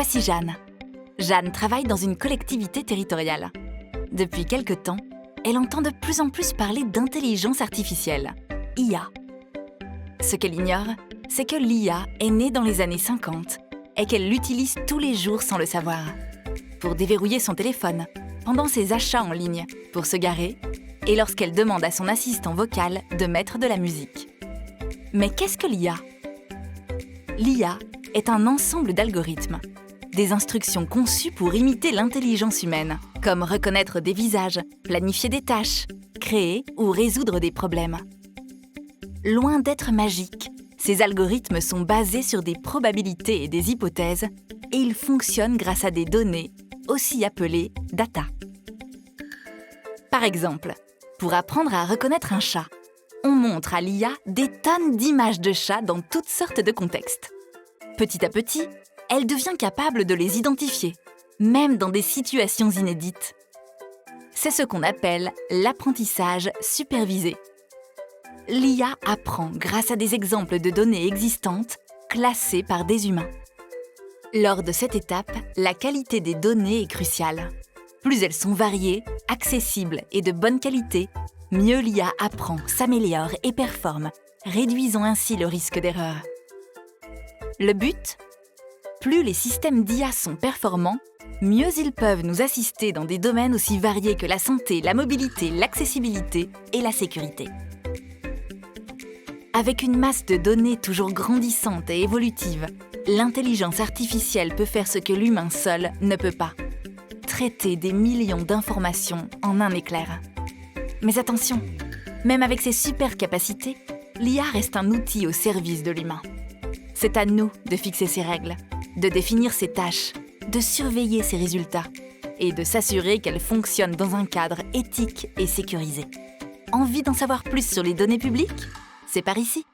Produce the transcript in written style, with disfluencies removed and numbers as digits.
Voici Jeanne. Jeanne travaille dans une collectivité territoriale. Depuis quelque temps, elle entend de plus en plus parler d'intelligence artificielle, IA. Ce qu'elle ignore, c'est que l'IA est née dans les années 50 et qu'elle l'utilise tous les jours sans le savoir. Pour déverrouiller son téléphone, pendant ses achats en ligne, pour se garer, et lorsqu'elle demande à son assistant vocal de mettre de la musique. Mais qu'est-ce que l'IA ? L'IA est un ensemble d'algorithmes, des instructions conçues pour imiter l'intelligence humaine, comme reconnaître des visages, planifier des tâches, créer ou résoudre des problèmes. Loin d'être magiques, ces algorithmes sont basés sur des probabilités et des hypothèses, et ils fonctionnent grâce à des données, aussi appelées data. Par exemple, pour apprendre à reconnaître un chat, on montre à l'IA des tonnes d'images de chats dans toutes sortes de contextes. Petit à petit, elle devient capable de les identifier, même dans des situations inédites. C'est ce qu'on appelle l'apprentissage supervisé. L'IA apprend grâce à des exemples de données existantes classées par des humains. Lors de cette étape, la qualité des données est cruciale. Plus elles sont variées, accessibles et de bonne qualité, mieux l'IA apprend, s'améliore et performe, réduisant ainsi le risque d'erreur. Le but ? Plus les systèmes d'IA sont performants, mieux ils peuvent nous assister dans des domaines aussi variés que la santé, la mobilité, l'accessibilité et la sécurité. Avec une masse de données toujours grandissante et évolutive, l'intelligence artificielle peut faire ce que l'humain seul ne peut pas. Traiter des millions d'informations en un éclair. Mais attention, même avec ses super capacités, l'IA reste un outil au service de l'humain. C'est à nous de fixer ses règles, de définir ses tâches, de surveiller ses résultats et de s'assurer qu'elle fonctionne dans un cadre éthique et sécurisé. Envie d'en savoir plus sur les données publiques ? C'est par ici.